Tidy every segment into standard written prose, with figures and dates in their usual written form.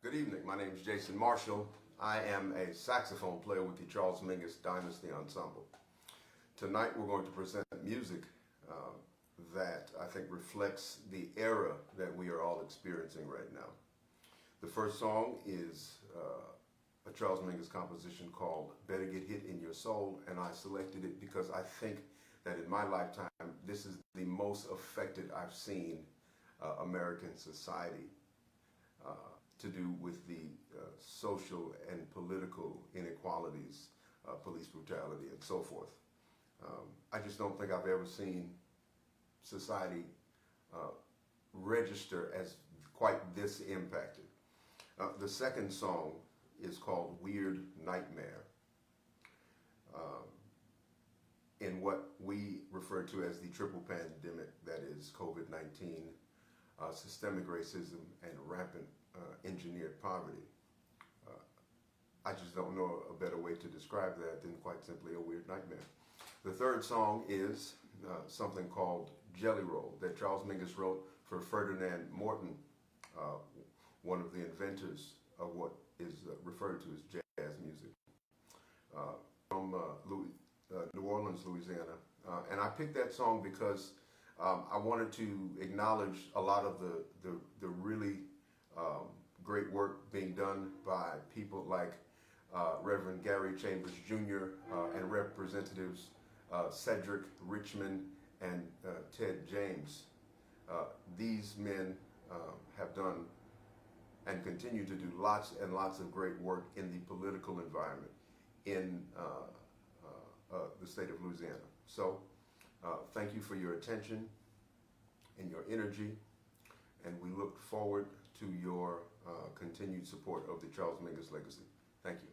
Good evening. My name is Jason Marshall. I am a saxophone player with the Charles Mingus Dynasty Ensemble. Tonight we're going to present music that I think reflects the era that we are all experiencing right now. The first song is a Charles Mingus composition called Better Get Hit in Your Soul, and I selected it because I think that in my lifetime this is the most affected I've seen American society to do with the social and political inequalities, police brutality, and so forth. I just don't think I've ever seen society register as quite this impacted. The second song is called Weird Nightmare. In what we refer to as the triple pandemic, that is COVID-19, systemic racism, and rampant engineered poverty. I just don't know a better way to describe that than quite simply a weird nightmare. The third song is something called Jelly Roll that Charles Mingus wrote for Ferdinand Morton, one of the inventors of what is referred to as jazz music, from New Orleans, Louisiana. And I picked that song because I wanted to acknowledge a lot of the really great work being done by people like Reverend Gary Chambers Jr. And Representatives Cedric Richmond and Ted James. These men have done and continue to do lots and lots of great work in the political environment in the state of Louisiana. So thank you for your attention and your energy, and we look forward to your continued support of the Charles Mingus legacy. Thank you.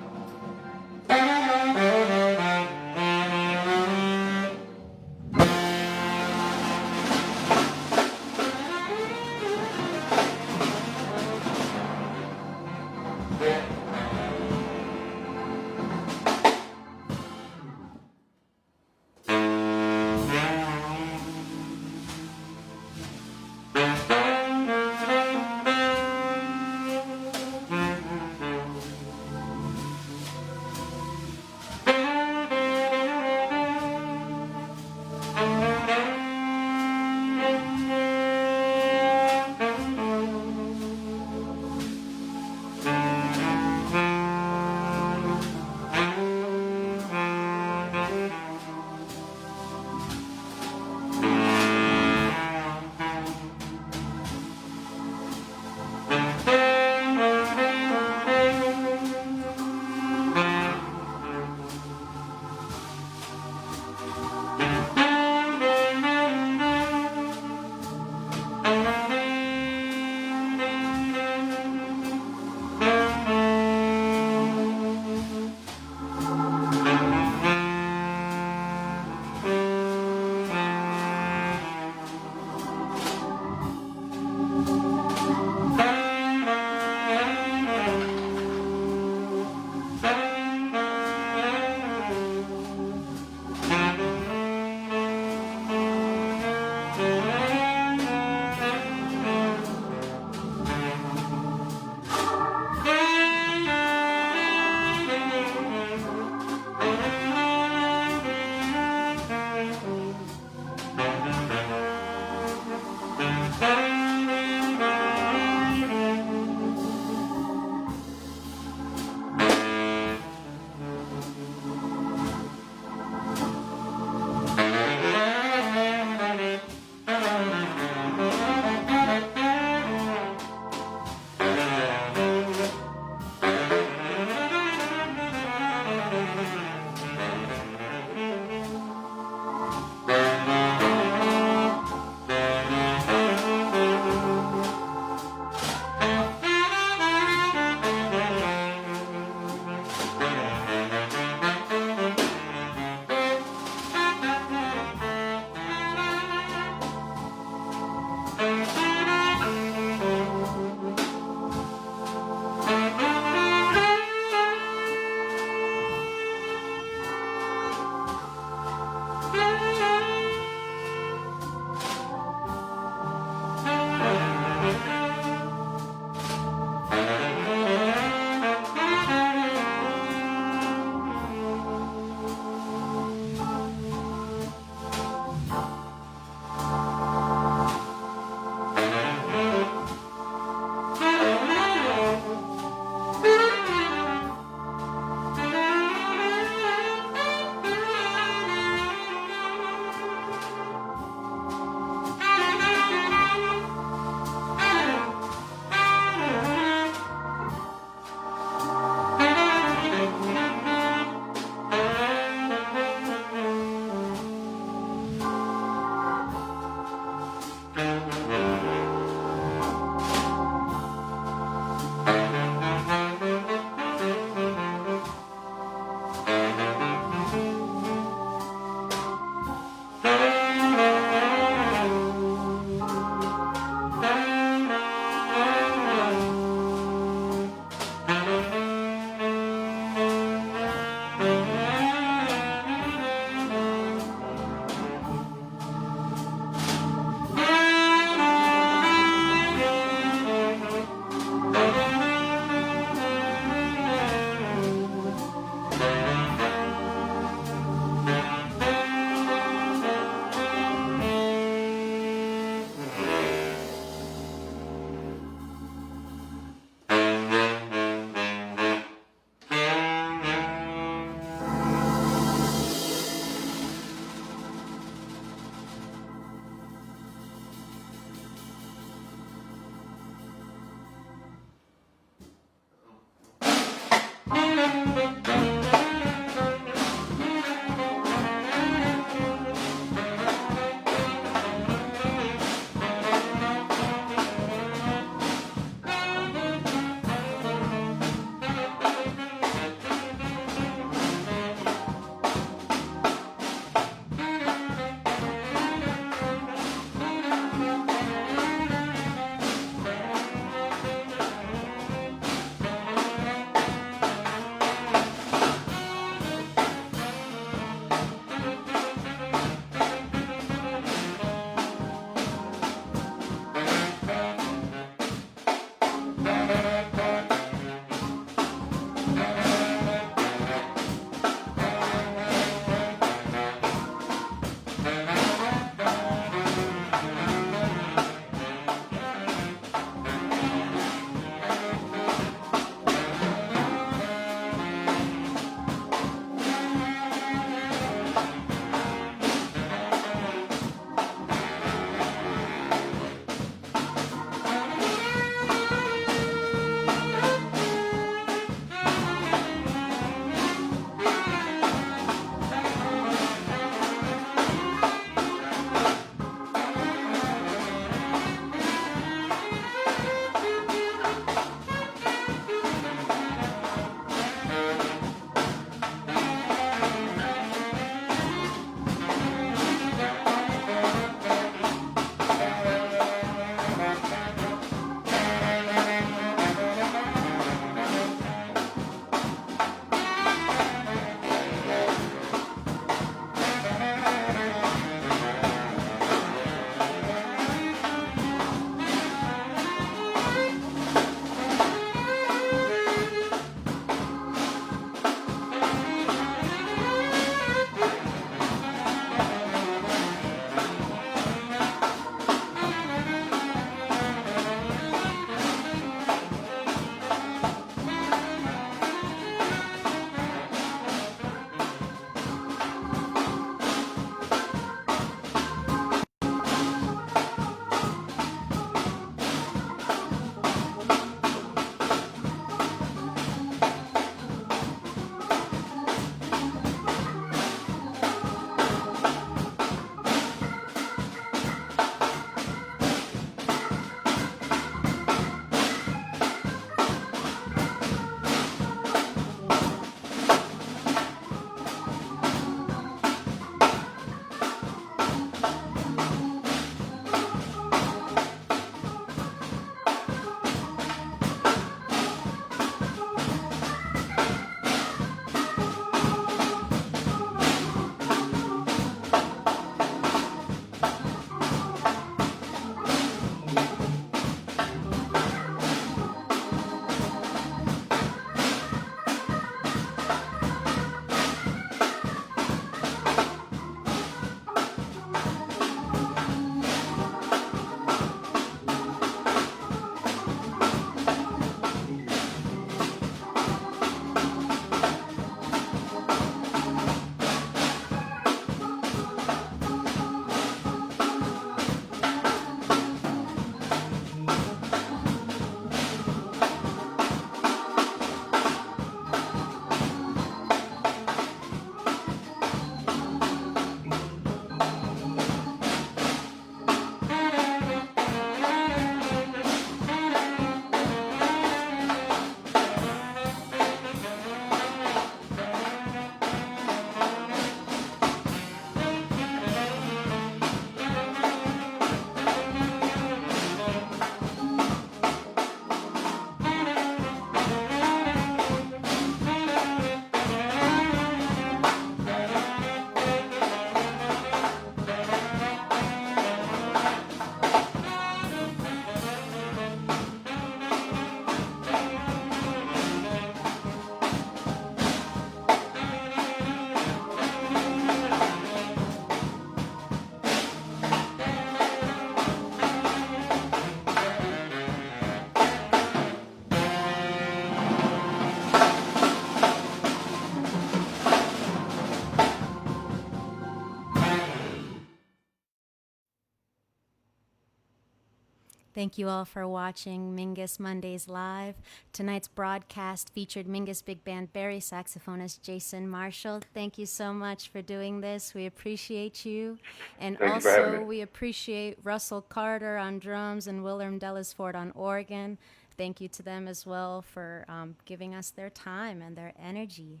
Thank you all for watching Mingus Mondays Live. Tonight's broadcast featured Mingus Big Band Barry saxophonist Jason Marshall. Thank you so much for doing this. We appreciate you. And Thank you for having also, me. we appreciate Russell Carter on drums and Willem Dellisford on organ. Thank you to them as well for giving us their time and their energy.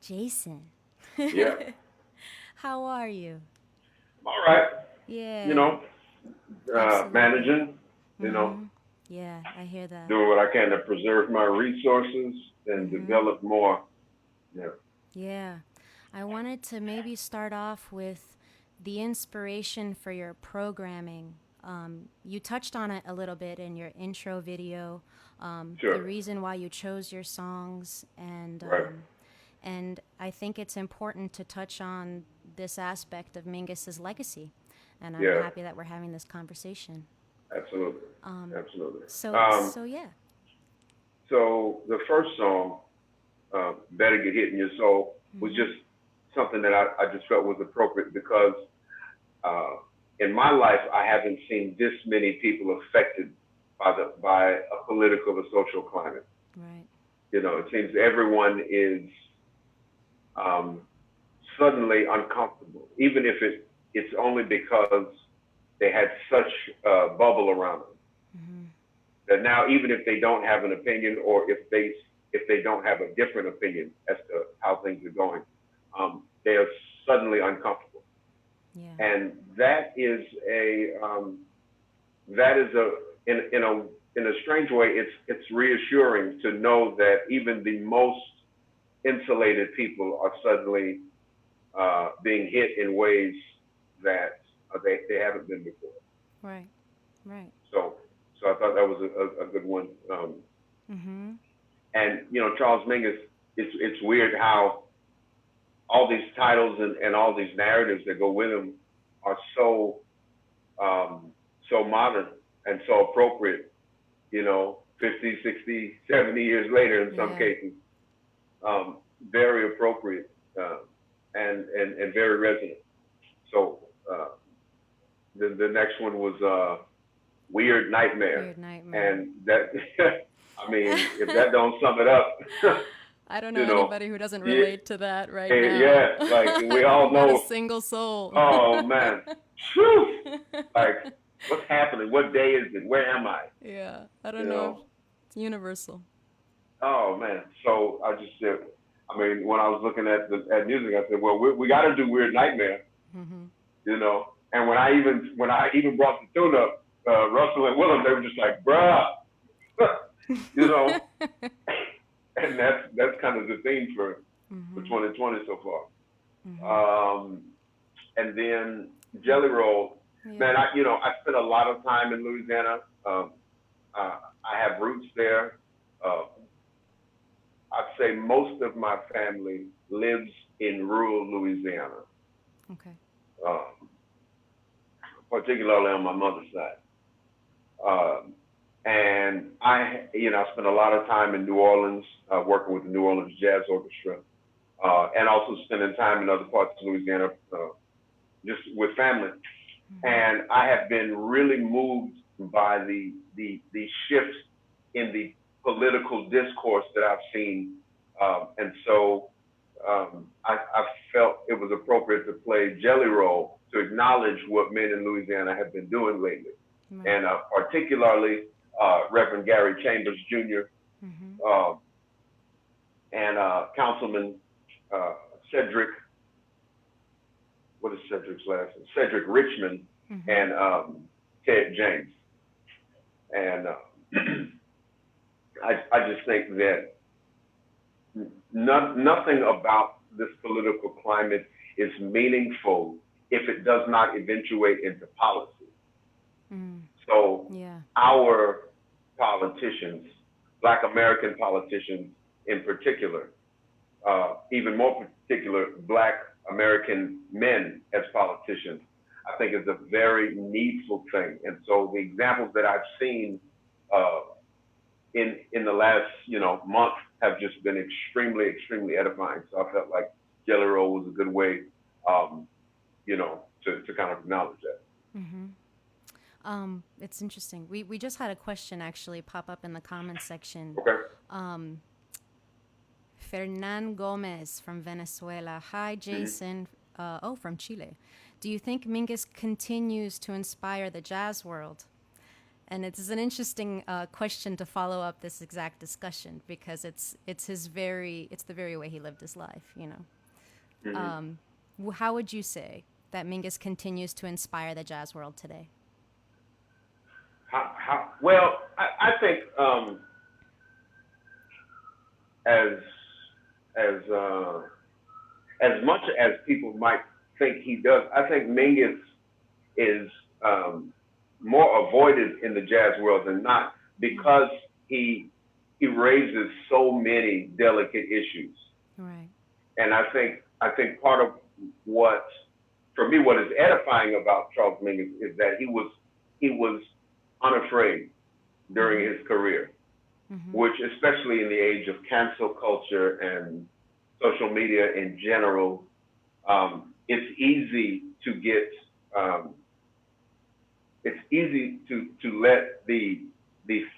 Jason, Yeah. how are you? All right. You Yeah, know, absolutely. managing, you know, Mm-hmm. Yeah, I hear that. doing what I can to preserve my resources and Mm-hmm. develop more. Yeah. Yeah. I wanted to maybe start off with the inspiration for your programming. You touched on it a little bit in your intro video, the Sure. reason why you chose your songs, Right. and I think it's important to touch on this aspect of Mingus's legacy. And I'm Yeah. happy that we're having this conversation. Absolutely. Absolutely. So yeah. So the first song, "Better Get Hit in Your Soul," was Mm-hmm. just something that I just felt was appropriate because uh, in my life I haven't seen this many people affected by a political or social climate. Right. It seems everyone is um, suddenly uncomfortable, even if it's only because they had such a bubble around them Mm-hmm. that now even if they don't have an opinion or if they don't have a different opinion as to how things are going, they are suddenly uncomfortable, Yeah. and that is a in a strange way it's reassuring to know that even the most insulated people are suddenly being hit in ways that they haven't been before. Right. Right. So so I thought that was a good one. Mm-hmm. And Charles Mingus, it's weird how all these titles and all these narratives that go with them are so modern and so appropriate. 50, 60, 70 years later in some Yeah. cases, very appropriate uh, and very resonant. So uh, the next one was Weird Nightmare, Weird nightmare. and that I mean, if that don't sum it up, I don't know you know, anybody who doesn't yeah, relate to that right yeah, now. like we all Not a know. single soul. Oh man, whew, like what's happening? What day is it? Where am I? Yeah, I You don't know if know, it's universal. oh man. So I just said, I mean, when I was looking at music, I said, well, we got to do Weird Nightmare, Mm-hmm. And when I even brought the tune up, Russell and Willem, they were just like, bruh, you know, and that's kind of the theme for Mm-hmm. 2020 so Mm-hmm. far. And then Jelly Roll, Yeah. man, I spent a lot of time in Louisiana. Um, I have roots there. Uh, I'd say most of my family lives in rural Louisiana, Okay. um, particularly on my mother's side. Um, and I spent a lot of time in New Orleans, working with the New Orleans Jazz Orchestra, and also spending time in other parts of Louisiana, just with family. Mm-hmm. And I have been really moved by the shift in the political discourse that I've seen, and so I felt it was appropriate to play Jelly Roll to acknowledge what men in Louisiana have been doing lately, Right. and particularly Reverend Gary Chambers Jr. Mm-hmm. Uh, and Councilman uh, Cedric, what is Cedric's last name? Cedric Richmond Mm-hmm. and Ted James. And I just think that nothing about this political climate is meaningful if it does not eventuate into policy. Mm. So Yeah. our politicians, Black American politicians in particular, even more particular, Black American men as politicians, I think is a very needful thing. And so the examples that I've seen uh, in the last month have just been extremely edifying. So I felt like Jelly Roll was a good way, to kind of acknowledge that. Mm-hmm. It's interesting. We just had a question actually pop up in the comments section. Okay. Fernan Gomez from Venezuela. Hi, Jason. From Chile. Do you think Mingus continues to inspire the jazz world? And it's an interesting question to follow up this exact discussion because it's the very way he lived his life, you know. How would you say that Mingus continues to inspire the jazz world today? Well, I think as much as people might think he does, I think Mingus is more avoided in the jazz world than not because he raises so many delicate issues. Right. And I think part of what, for me, what is edifying about Charles Mingus is that he was unafraid during his career, which, especially in the age of cancel culture and social media in general, it's easy to get, it's easy to let the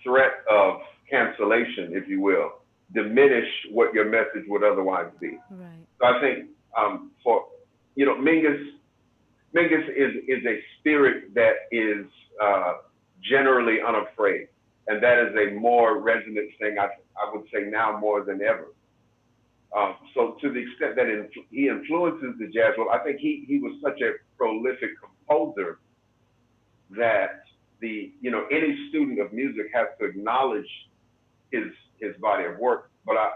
threat of cancellation, if you will, diminish what your message would otherwise be. Right. So I think Mingus is a spirit that is generally unafraid, and that is a more resonant thing, I would say now more than ever. So to the extent that he influences the jazz world, I think he was such a prolific composer that any student of music has to acknowledge his body of work. But I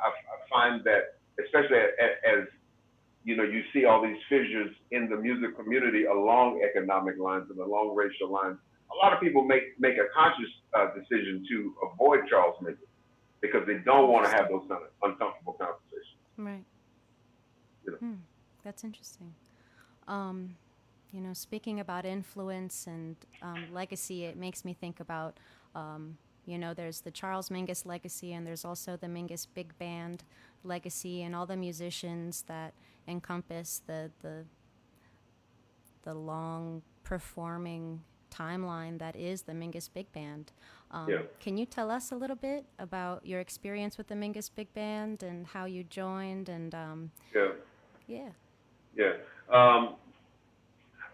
find that, especially as you see all these fissures in the music community along economic lines and along racial lines, a lot of people make a conscious decision to avoid Charles Mingus because they don't want to have those kind of uncomfortable conversations. Right. That's interesting. Speaking about influence and legacy, it makes me think about, there's the Charles Mingus legacy, and there's also the Mingus Big Band legacy, and all the musicians that encompass the long performing timeline that is the Mingus Big Band. Can you tell us a little bit about your experience with the Mingus Big Band and how you joined? And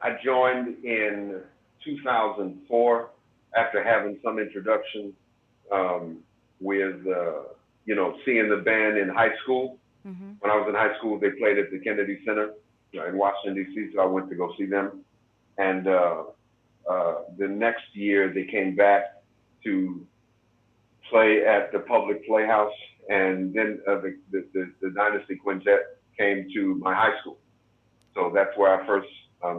I joined in 2004 after having some introduction with seeing the band in high school. When I was in high school, they played at the Kennedy Center in Washington, D.C., so I went to go see them. And the next year, they came back to play at the Public Playhouse, and then the Dynasty Quintet came to my high school. So that's where I first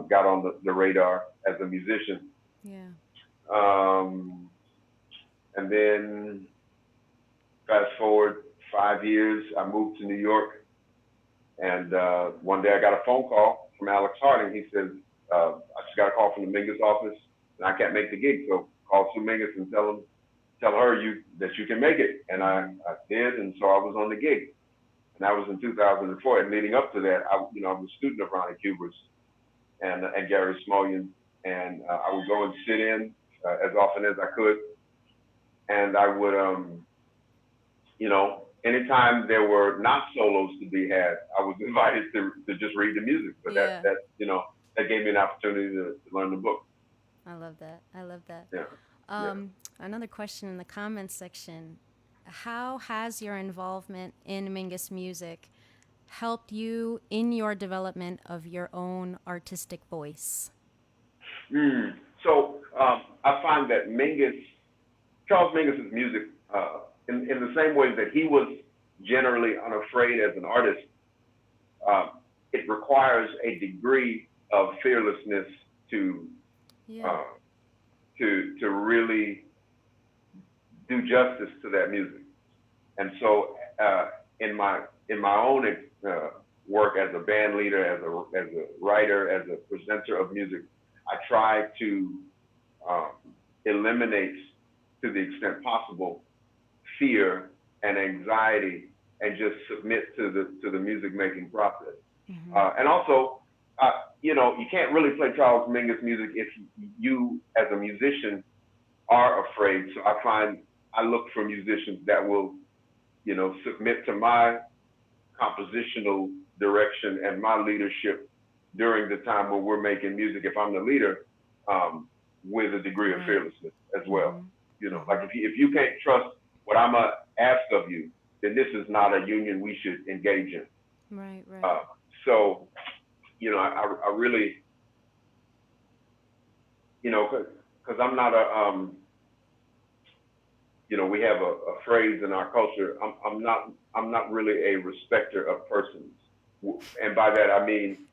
got on the radar as a musician. Yeah. And then fast forward 5 years, I moved to New York, and one day I got a phone call from Alex Harding. He says, I just got a call from the Mingus office, and I can't make the gig, so call Sue Mingus and tell her that you can make it. And I did, and so I was on the gig. And that was in 2004. And leading up to that, I was a student of Ronnie Cuber's and Gary Smulyan, and I would go and sit in as often as I could. And I would, anytime there were not solos to be had, I was invited to just read the music. But that gave me an opportunity to learn the book. I love that. Yeah. Another question in the comments section. How has your involvement in Mingus music helped you in your development of your own artistic voice? So I find that Charles Mingus's music, in the same way that he was generally unafraid as an artist, it requires a degree of fearlessness to really do justice to that music. And so in my own work as a band leader, as a writer, as a presenter of music, I try to eliminate, to the extent possible, fear and anxiety, and just submit to the music making process. And also, you can't really play Charles Mingus music if you, as a musician, are afraid. So I look for musicians that will, submit to my compositional direction and my leadership during the time when we're making music. If I'm the leader, with a degree of fearlessness as well. Like if you can't trust what I'm gonna ask of you, then this is not a union we should engage in. Right. Right. So, I really, because I'm not a, we have a phrase in our culture. I'm not really a respecter of persons, and by that I mean,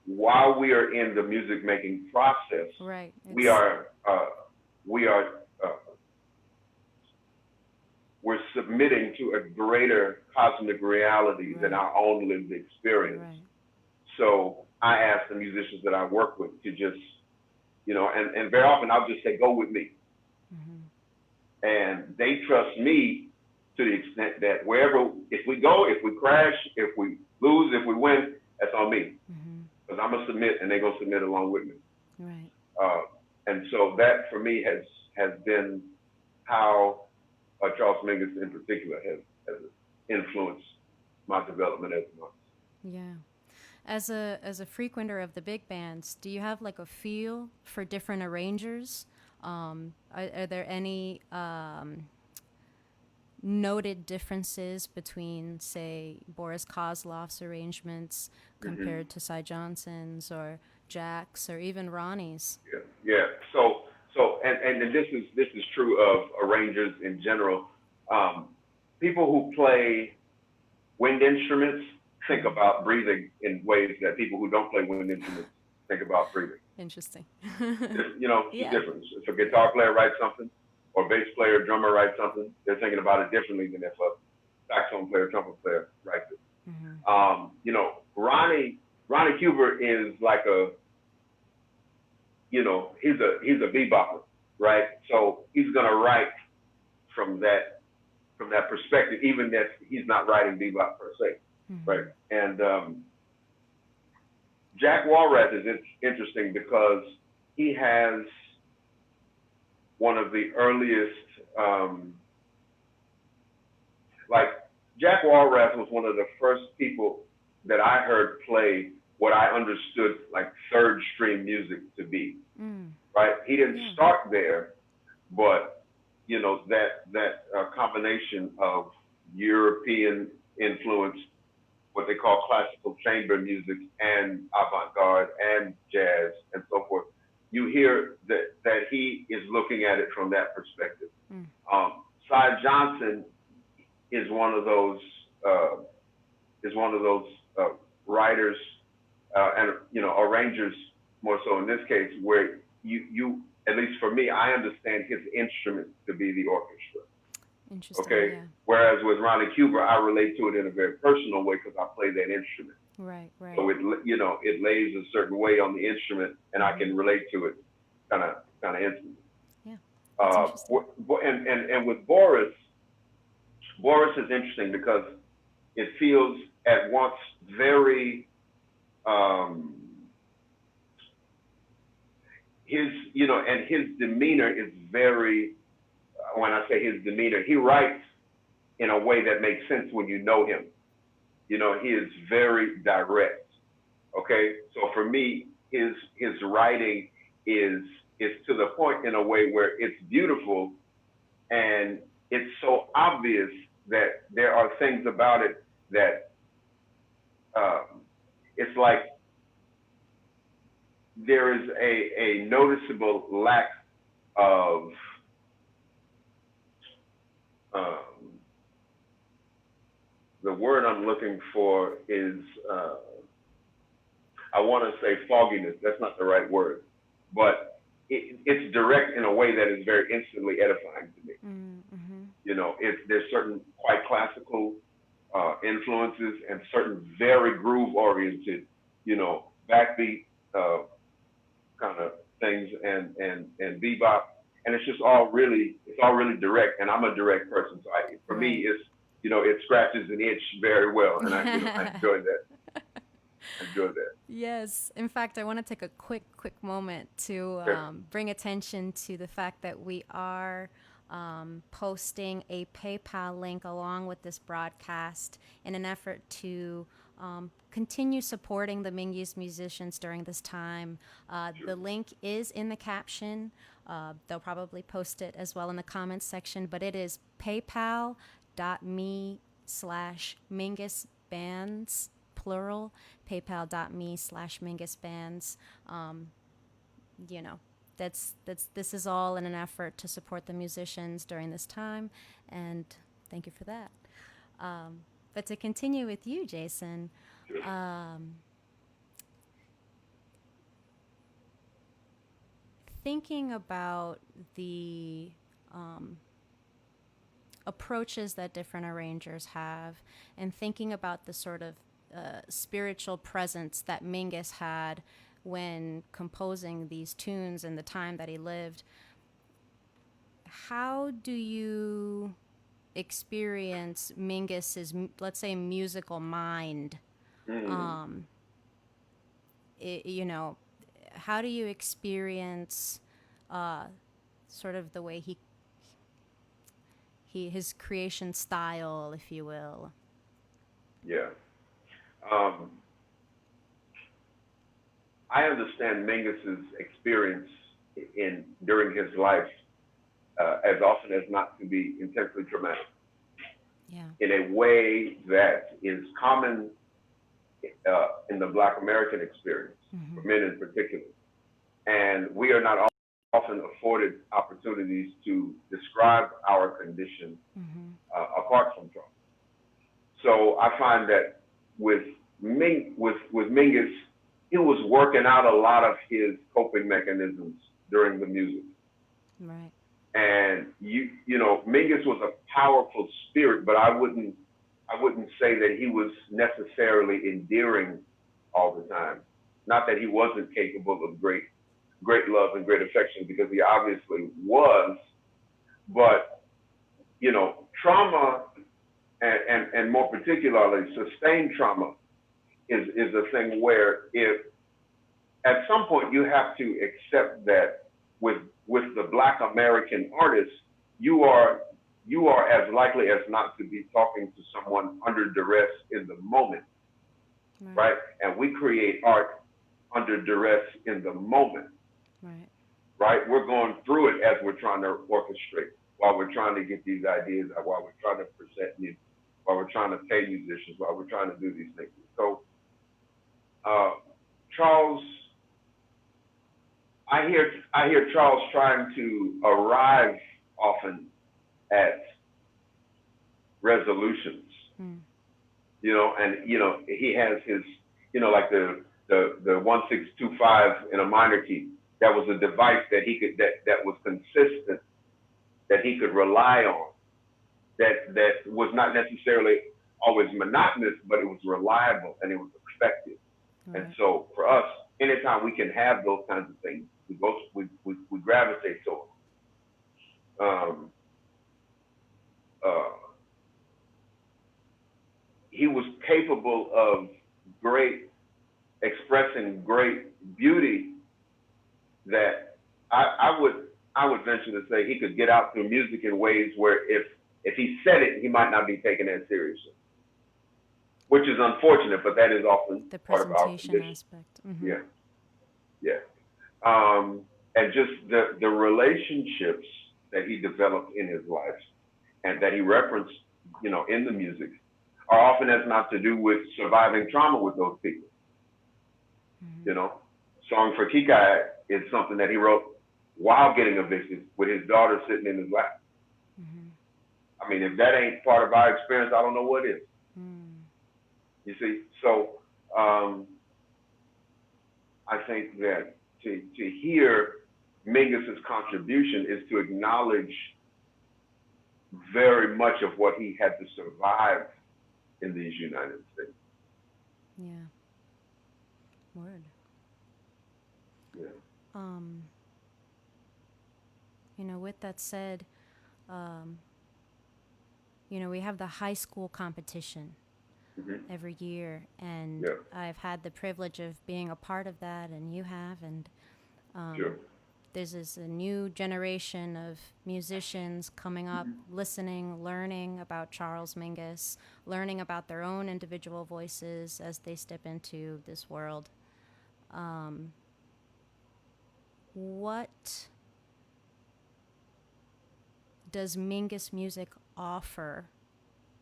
while we are in the music making process, Right. we are we're submitting to a greater cosmic reality than our own lived experience. Right. So I ask the musicians that I work with to just, and very often I'll just say, go with me. And they trust me to the extent that if we go, if we crash, if we lose, if we win, that's on me. Because I'm going to submit and they're going to submit along with me. Right. And so that for me has been how Charles Mingus in particular has influenced my development as an artist. Yeah. As a frequenter of the big bands, do you have like a feel for different arrangers? Are there any noted differences between, say, Boris Kozloff's arrangements compared to Cy Johnson's or Jack's or even Ronnie's? Yeah. So and this is true of arrangers in general. People who play wind instruments think about breathing in ways that people who don't play wind instruments think about breathing. Interesting. It's different. If a guitar player writes something, or a bass player, drummer writes something, they're thinking about it differently than if a saxophone player, trumpet player writes it. Ronnie Huber is like he's a bebopper, right? So he's gonna write from that perspective, even if he's not writing bebop per se, right? And Jack Walrath is interesting because he has one of the earliest, Jack Walrath was one of the first people that I heard play what I understood like third stream music to be, right? He didn't start there, but that combination of European influence, what they call classical chamber music, and avant-garde and jazz and so forth, you hear that he is looking at it from that perspective. Cy Johnson is one of those writers and arrangers, more so in this case, where you at least for me, I understand his instrument to be the orchestra. Interesting. Okay. Yeah. Whereas with Ronnie Huber, I relate to it in a very personal way because I play that instrument. Right. So it lays a certain way on the instrument, and I can relate to it kind of instantly. Yeah. That's interesting. And with Boris is interesting because it feels at once very his demeanor is very, when I say his demeanor, he writes in a way that makes sense when you know him. He is very direct. Okay. So for me, his writing is to the point in a way where it's beautiful and it's so obvious that there are things about it that it's like there is a noticeable lack of the word I'm looking for is I want to say fogginess. That's not the right word, but it's direct in a way that is very instantly edifying to me. There's certain quite classical influences and certain very groove-oriented, backbeat kind of things and bebop, and it's all really direct. And I'm a direct person, so for me, it's it scratches an itch very well, and I enjoy that. Enjoy that. Yes. In fact, I want to take a quick moment to Okay. bring attention to the fact that we are posting a PayPal link along with this broadcast in an effort to continue supporting the Mingus musicians during this time. The link is in the caption. They'll probably post it as well in the comments section, but it is paypal.me/MingusBands, plural, paypal.me/MingusBands. You know, this is all in an effort to support the musicians during this time, and thank you for that. But to continue with you, Jason, thinking about the approaches that different arrangers have, and thinking about the sort of spiritual presence that Mingus had when composing these tunes in the time that he lived, how do you experience Mingus's, let's say, musical mind? You know, how do you experience sort of the way his creation style, if you will? Yeah. I understand Mingus's experience during his life as often as not to be intensely traumatic. Yeah. In a way that is common in the Black American experience, for men in particular. And we are not often afforded opportunities to describe our condition apart from trauma. So I find that with Mingus, he was working out a lot of his coping mechanisms during the music. Right. And you know, Mingus was a powerful spirit, but I wouldn't say that he was necessarily endearing all the time. Not that he wasn't capable of great love and great affection, because he obviously was. But you know, trauma and more particularly sustained trauma is a thing where if at some point you have to accept that with the Black American artist, you are as likely as not to be talking to someone under duress in the moment, right? And we create art under duress in the moment, right? We're going through it as we're trying to orchestrate, while we're trying to get these ideas out, while we're trying to present music, while we're trying to pay musicians, while we're trying to do these things. So Charles, I hear Charles trying to arrive often at resolutions, you know, and you know, he has his, you know, like the 1625 in a minor key. That was a device that he could, that was consistent, that he could rely on, that was not necessarily always monotonous, but it was reliable and it was effective. Right. And so for us, anytime we can have those kinds of things, we gravitate to them. He was capable of expressing great beauty that I would venture to say he could get out through music in ways where if he said it, he might not be taken as seriously, which is unfortunate, but that is often the part of our presentation aspect. Yeah. And just the relationships that he developed in his life and that he referenced, you know, in the music are often as not to do with surviving trauma with those people. You know, Song for Kikai is something that he wrote while getting evicted with his daughter sitting in his lap. I mean, if that ain't part of our experience, I don't know what is. You see, so I think that to hear Mingus's contribution is to acknowledge very much of what he had to survive in these United States. Yeah. Word. Yeah. You know, with that said, you know, we have the high school competition every year, and Yeah. I've had the privilege of being a part of that, and you have, and Sure. there's a new generation of musicians coming up, listening, learning about Charles Mingus, learning about their own individual voices as they step into this world. What does Mingus music offer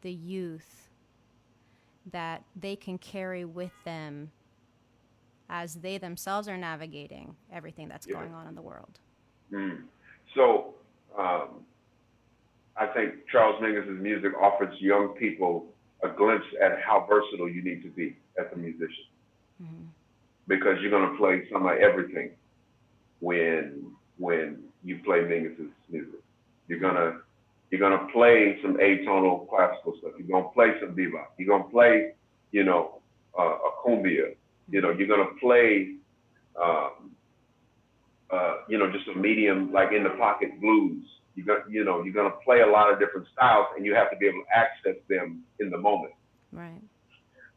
the youth that they can carry with them as they themselves are navigating everything that's Yeah. going on in the world? So I think Charles Mingus's music offers young people a glimpse at how versatile you need to be as a musician, because you're going to play some of everything when you play Mingus's music. You're gonna play some atonal classical stuff. You're gonna play some bebop. You're gonna play, a cumbia. You're gonna play, just a medium like in the pocket blues. You're gonna play a lot of different styles, and you have to be able to access them in the moment. Right.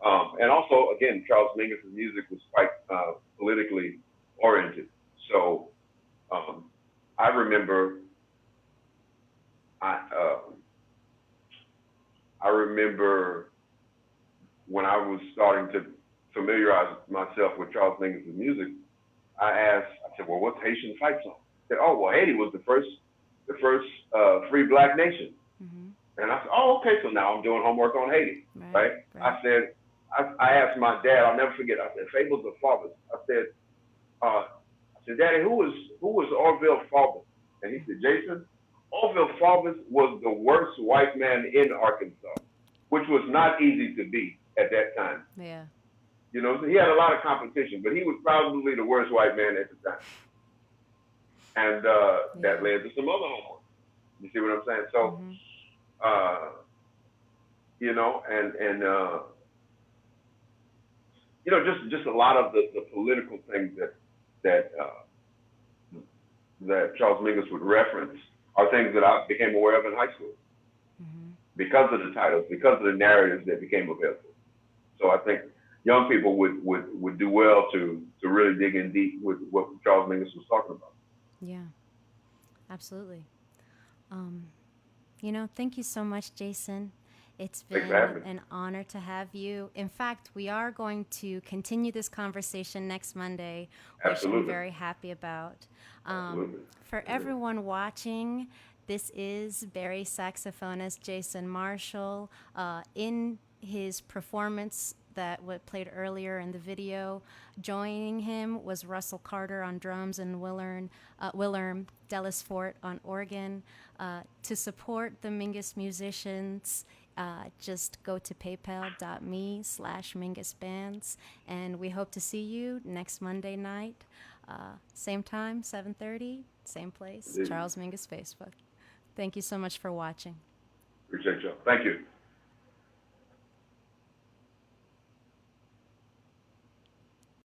And also, again, Charles Mingus's music was quite politically oriented. So I remember. I remember when I was starting to familiarize myself with Charles Mingus's music, I said, well, what's Haitian fight song? They said, oh, well, Haiti was the first free black nation. And I said, oh, okay, so now I'm doing homework on Haiti, right? I said, I asked my dad, I'll never forget, I said, Fables of Fathers. I said, Daddy, who was Orville Faubus? And he said, Jason, Orville Faubus was the worst white man in Arkansas, which was not easy to beat at that time. Yeah. So he had a lot of competition, but he was probably the worst white man at the time. And that led to some other homework. You see what I'm saying? So, just a lot of the political things that Charles Mingus would reference are things that I became aware of in high school because of the titles, because of the narratives that became available. So I think young people would do well to really dig in deep with what Charles Mingus was talking about. Yeah, absolutely. Thank you so much, Jason. It's been an honor to have you. In fact, we are going to continue this conversation next Monday, which I'm very happy about. For everyone watching, this is Barry saxophonist Jason Marshall. In his performance that played earlier in the video, joining him was Russell Carter on drums and Willem Delisfort on organ. To support the Mingus musicians, just go to paypal.me/MingusBands, and we hope to see you next Monday night, same time, 7:30, same place, Charles Mingus Facebook. Thank you so much for watching. Appreciate y'all. Thank you.